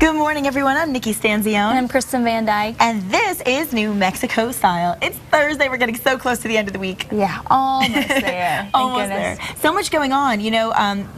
Good morning, everyone. I'm Nikki Stanzione. And I'm Kristen Van Dyke. And this is New Mexico Style. It's Thursday. We're getting so close to the end of the week. Yeah, almost there. Almost there. So much going on. You know,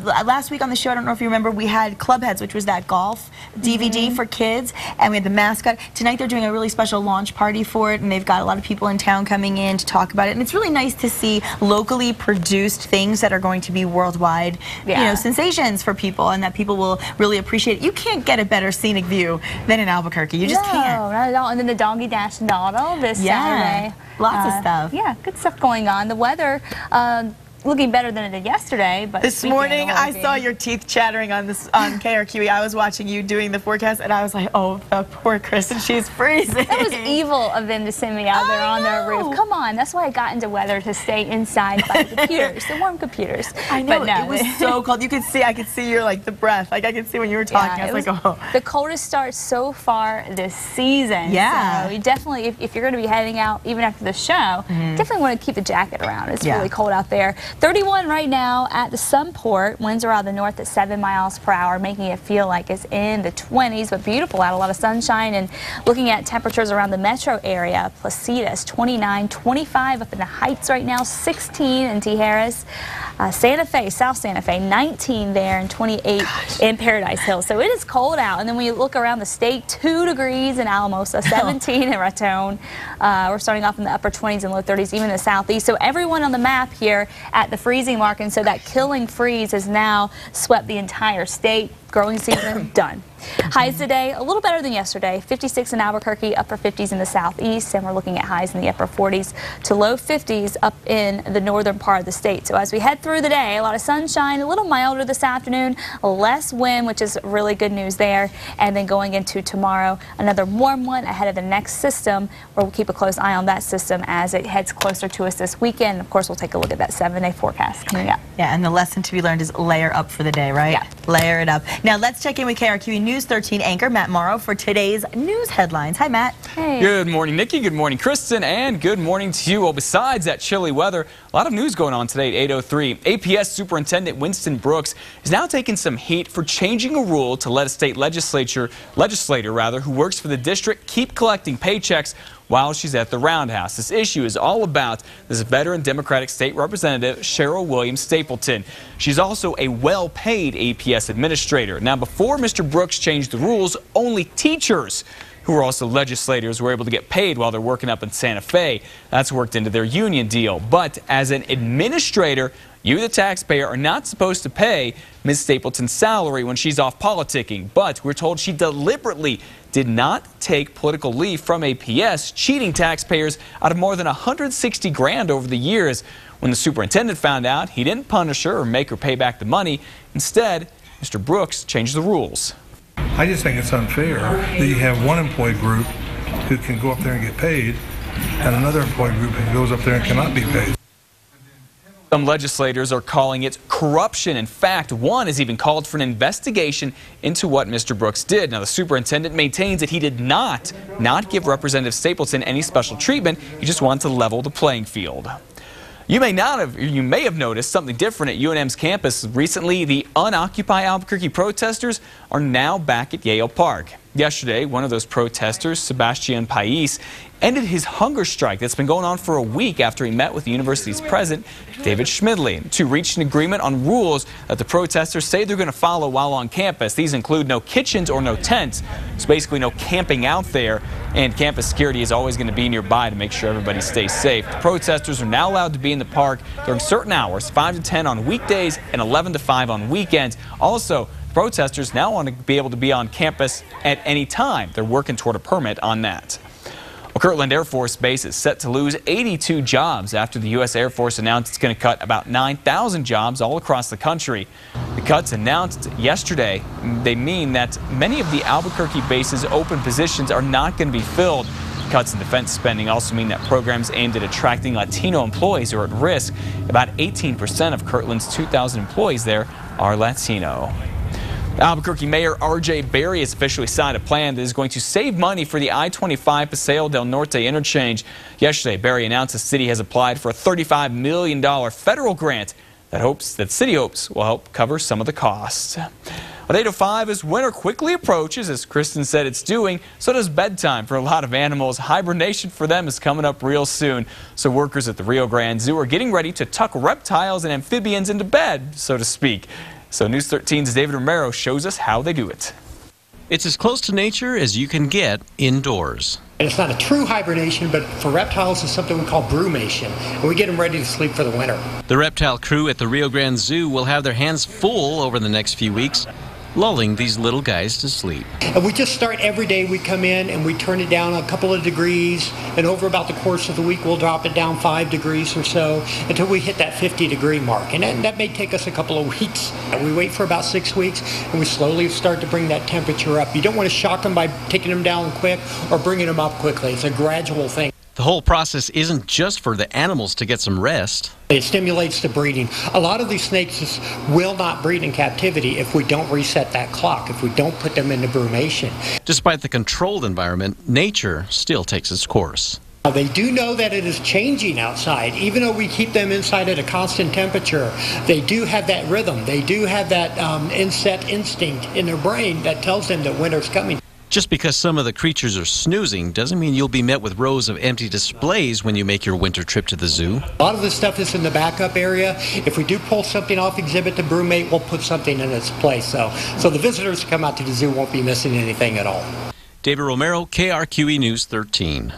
last week on the show, I don't know if you remember, we had Clubheads, which was that golf DVD for kids, and we had the mascot. Tonight they're doing a really special launch party for it, and they've got a lot of people in town coming in to talk about it. And it's really nice to see locally produced things that are going to be worldwide, you know, sensations for people, and that people will really appreciate it. You can't get a better scenic view than in Albuquerque. You just can't. No, not at all. And then the Doggy Dash and Dawdle this Saturday. Lots of stuff. Yeah, good stuff going on. The weather looking better than it did yesterday, but this morning I saw your teeth chattering on KRQE. I was watching you doing the forecast, and I was like, oh, the poor Kristen, she's freezing. That was evil of them to send me out there on their roof. Come on, that's why I got into weather, to stay inside by the computers, the warm computers. I know, but no, it was so cold. You could see, I could see your, like, the breath. Like, I could see when you were talking. I was like, oh. The coldest start so far this season. Yeah. So you definitely, if you're going to be heading out, even after the show, definitely want to keep the jacket around. It's really cold out there. 31 right now at the Sunport. Winds are out of the north at 7 miles per hour, making it feel like it's in the 20s, but beautiful out. A lot of sunshine. And looking at temperatures around the metro area, Placitas 29, 25 up in the Heights right now, 16 in Tijeras. Santa Fe, South Santa Fe, 19 there, and 28 in Paradise Hills. So it is cold out. And then when you look around the state, 2 degrees in Alamosa, 17 in Raton. We're starting off in the upper 20s and low 30s, even in the southeast. So everyone on the map here at the freezing mark, and so that killing freeze has now swept the entire state. Growing season done. Highs today a little better than yesterday. 56 in Albuquerque, upper 50s in the southeast, and we're looking at highs in the upper 40s to low 50s up in the northern part of the state. So as we head through the day, a lot of sunshine, a little milder this afternoon, less wind, which is really good news there. And then going into tomorrow, another warm one ahead of the next system, where we'll keep a close eye on that system as it heads closer to us this weekend. Of course, we'll take a look at that 7-day forecast coming up. Yeah, and the lesson to be learned is layer up for the day, right? Yeah. Layer it up. Now let's check in with KRQE News 13 anchor Matt Mauro for today's news headlines. Hi, Matt. Hey. Good morning, Nikki. Good morning, Kristen. And good morning to you. Well, besides that chilly weather, a lot of news going on today at 8:03. APS Superintendent Winston Brooks is now taking some heat for changing a rule to let a state legislator who works for the district keep collecting paychecks while she's at the roundhouse. This issue is all about this veteran Democratic State Representative Cheryl Williams Stapleton. She's also a well-paid APS administrator. Now, before Mr. Brooks changed the rules, only teachers who are also legislators were able to get paid while they're working up in Santa Fe. That's worked into their union deal. But as an administrator, you, the taxpayer, are not supposed to pay Ms. Stapleton's salary when she's off politicking. But we're told she deliberately did not take political leave from APS, cheating taxpayers out of more than $160 grand over the years. When the superintendent found out, he didn't punish her or make her pay back the money. Instead, Mr. Brooks changed the rules. I just think it's unfair that you have one employee group who can go up there and get paid, and another employee group who goes up there and cannot be paid. Some legislators are calling it corruption. In fact, one has even called for an investigation into what Mr. Brooks did. Now, the superintendent maintains that he did not give Representative Stapleton any special treatment. He just wanted to level the playing field. You may have noticed something different at UNM's campus. Recently, the Unoccupy Albuquerque protesters are now back at Yale Park. Yesterday, one of those protesters, Sebastian Pais, ended his hunger strike that's been going on for a week after he met with the university's president, David Schmidley, to reach an agreement on rules that the protesters say they're going to follow while on campus. These include no kitchens or no tents, so basically no camping out there, and campus security is always going to be nearby to make sure everybody stays safe. The protesters are now allowed to be in the park during certain hours, 5 to 10 on weekdays and 11 to 5 on weekends. Also, protesters now want to be able to be on campus at any time. They're working toward a permit on that. Well, Kirtland Air Force Base is set to lose 82 jobs after the U.S. Air Force announced it's going to cut about 9,000 jobs all across the country. The cuts announced yesterday, they mean that many of the Albuquerque base's open positions are not going to be filled. Cuts in defense spending also mean that programs aimed at attracting Latino employees are at risk. About 18% of Kirtland's 2,000 employees there are Latino. Albuquerque Mayor R.J. Berry has officially signed a plan that is going to save money for the I-25 Paseo del Norte interchange. Yesterday, Berry announced the city has applied for a $35 million federal grant that the city hopes will help cover some of the costs. At 8:05, as winter quickly approaches, as Kristen said it's doing, so does bedtime for a lot of animals. Hibernation for them is coming up real soon. So workers at the Rio Grande Zoo are getting ready to tuck reptiles and amphibians into bed, so to speak. So News 13's David Romero shows us how they do it. It's as close to nature as you can get indoors. It's not a true hibernation, but for reptiles, it's something we call brumation, and we get them ready to sleep for the winter. The reptile crew at the Rio Grande Zoo will have their hands full over the next few weeks, lulling these little guys to sleep. And we just start every day. We come in and we turn it down a couple of degrees, and over about the course of the week, we'll drop it down 5 degrees or so until we hit that 50-degree mark. And that may take us a couple of weeks. And we wait for about 6 weeks, and we slowly start to bring that temperature up. You don't want to shock them by taking them down quick or bringing them up quickly. It's a gradual thing. The whole process isn't just for the animals to get some rest. It stimulates the breeding. A lot of these snakes just will not breed in captivity if we don't reset that clock, if we don't put them into brumation. Despite the controlled environment, nature still takes its course. They do know that it is changing outside. Even though we keep them inside at a constant temperature, they do have that rhythm. They do have that inset instinct in their brain that tells them that winter's coming. Just because some of the creatures are snoozing doesn't mean you'll be met with rows of empty displays when you make your winter trip to the zoo. A lot of this stuff is in the backup area. If we do pull something off exhibit to brumate, we'll put something in its place. So the visitors who come out to the zoo won't be missing anything at all. David Romero, KRQE News 13.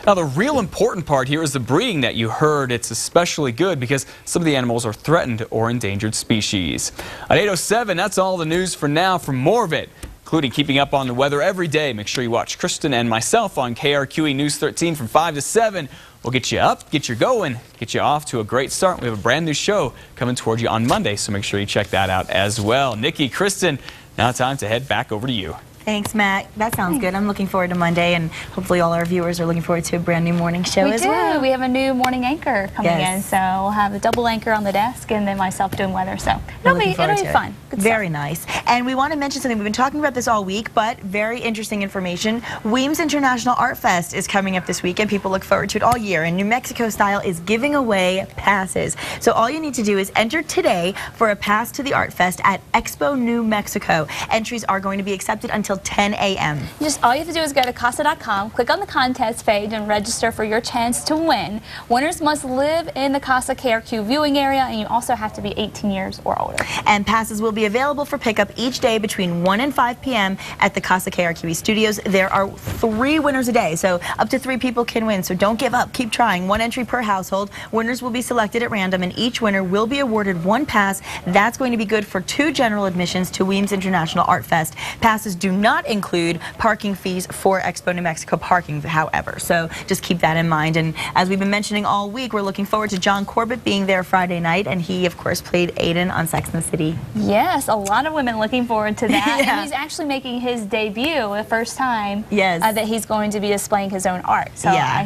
Now, the real important part here is the breeding that you heard. It's especially good because some of the animals are threatened or endangered species. At 8:07, that's all the news for now. For more of it, including keeping up on the weather every day, make sure you watch Kristen and myself on KRQE News 13 from 5 to 7. We'll get you up, get you going, get you off to a great start. We have a brand new show coming towards you on Monday, so make sure you check that out as well. Nikki, Kristen, now time to head back over to you. Thanks, Matt. That sounds good. I'm looking forward to Monday, and hopefully all our viewers are looking forward to a brand new morning show as well. We have a new morning anchor coming in, so we'll have a double anchor on the desk and then myself doing weather, so it'll be fun. Good Very stuff. nice. And we want to mention something. We've been talking about this all week, but very interesting information. Weems International Artfest is coming up this weekend. People look forward to it all year, and New Mexico Style is giving away passes. So all you need to do is enter today for a pass to the Artfest at Expo New Mexico. Entries are going to be accepted until 10 a.m. All you have to do is go to casa.com, click on the contest page, and register for your chance to win. Winners must live in the Casa KRQ viewing area, and you also have to be 18 years or older. And passes will be available for pickup each day between 1 and 5 p.m. at the Casa KRQE studios. There are 3 winners a day, so up to 3 people can win. So don't give up. Keep trying. 1 entry per household. Winners will be selected at random, and each winner will be awarded 1 pass. That's going to be good for 2 general admissions to Weems International Artfest. Passes do not include parking fees for Expo New Mexico parking, however. So just keep that in mind. And as we've been mentioning all week, we're looking forward to John Corbett being there Friday night, and he, of course, played Aiden on Sex and the City. Yes, a lot of women looking forward to that. And he's actually making his debut the first time that he's going to be displaying his own art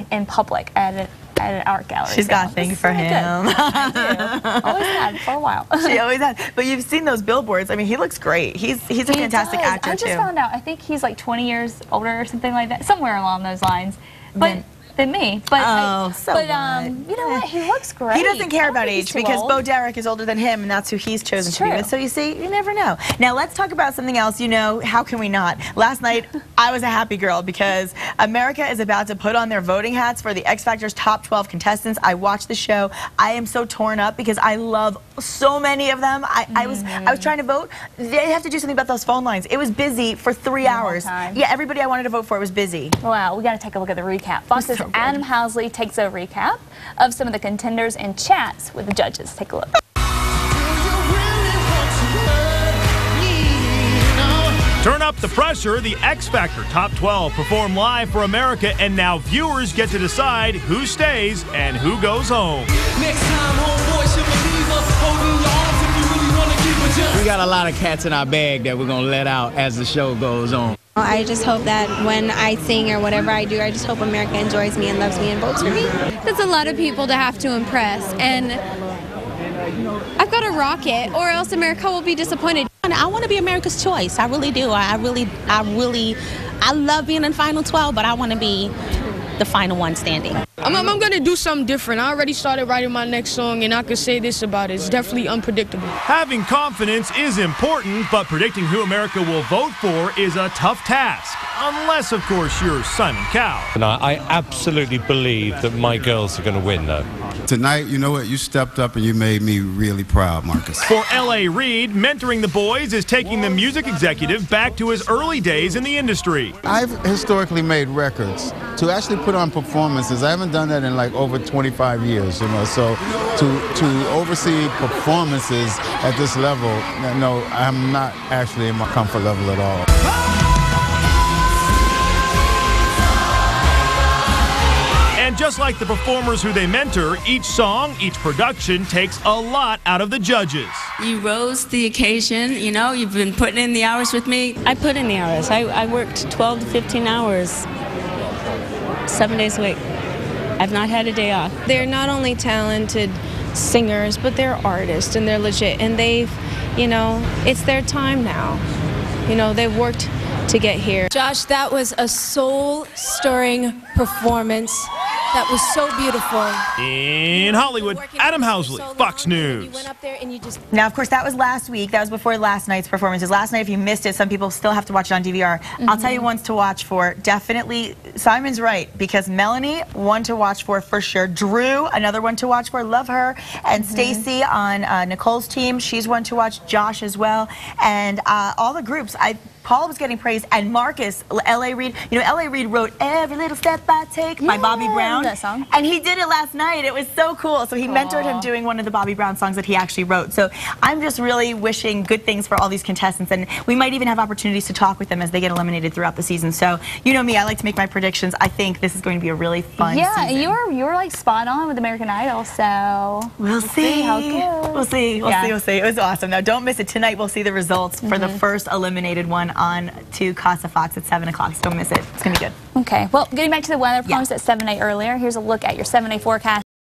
in public at an art gallery. She's got things for him. I do. Always had for a while. She always had. But you've seen those billboards. I mean, he looks great. He's a fantastic actor, I just found out, I think he's like 20 years older or something like that, somewhere along those lines. But than me. But you know what? He looks great. He doesn't care about age because Bo Derek is older than him, and that's who he's chosen to be with. So you see, you never know. Now let's talk about something else. You know, how can we not? Last night I was a happy girl because America is about to put on their voting hats for the X Factor's top 12 contestants. I watched the show. I am so torn up because I love so many of them. I was trying to vote. They have to do something about those phone lines. It was busy for 3 hours. Yeah, everybody I wanted to vote for was busy. Wow, we got to take a look at the recap. Fox's Adam Housley takes a recap of some of the contenders and chats with the judges. Take a look. Turn up the pressure. The X Factor Top 12 perform live for America, and now viewers get to decide who stays and who goes home. Next time, homeboy should believe us. Holding your arms if you really want to keep it just. We got a lot of cats in our bag that we're going to let out as the show goes on. I just hope that when I sing or whatever I do, I just hope America enjoys me and loves me and votes for me. That's a lot of people to have to impress, and I've got to rock it, or else America will be disappointed. I want to be America's choice. I really do. I love being in Final 12, but I want to be the final one standing. I'm going to do something different. I already started writing my next song, and I could say this about it. It's definitely unpredictable. Having confidence is important, but predicting who America will vote for is a tough task. Unless, of course, you're Simon Cowell. And I absolutely believe that my girls are going to win, though. Tonight, you know what? You stepped up and you made me really proud, Marcus. For L.A. Reid, mentoring the boys is taking the music executive back to his early days in the industry. I've historically made records. To actually put on performances, I haven't done that in like over 25 years, you know. So to oversee performances at this level, no, I'm not actually in my comfort level at all. And just like the performers who they mentor, each song, each production takes a lot out of the judges. You rose to the occasion, you know, you've been putting in the hours with me. I put in the hours. I worked 12 to 15 hours, 7 days a week. I've not had a day off. They're not only talented singers, but they're artists, and they're legit, and they've, you know, it's their time now. You know, they've worked to get here. Josh, that was a soul-stirring performance. That was so beautiful. In Hollywood, Adam Housley, Fox News. Now, of course, that was last week. That was before last night's performances. Last night, if you missed it, some people still have to watch it on DVR. I'll tell you ones to watch for. Definitely, Simon's right, because Melanie, one to watch for sure. Drew, another one to watch for. Love her. And Stacy on Nicole's team, she's one to watch. Josh as well. And all the groups. Paul was getting praised, and Marcus, L.A. Reid. You know, L.A. Reid wrote "Every Little Step I Take" by Bobby Brown, that song. and he did it last night. It was so cool. So he mentored him doing one of the Bobby Brown songs that he actually wrote. So I'm just really wishing good things for all these contestants, and we might even have opportunities to talk with them as they get eliminated throughout the season. So you know me, I like to make my predictions. I think this is going to be a really fun season. You were like spot on with American Idol, so we'll see how it goes. We'll see. It was awesome. Now don't miss it. Tonight we'll see the results for the first eliminated one on to Casa Fox at 7 o'clock. So don't miss it. It's going to be good. Okay. Well, getting back to the weather promised at 7 8 earlier, here's a look at your 7 8 forecast.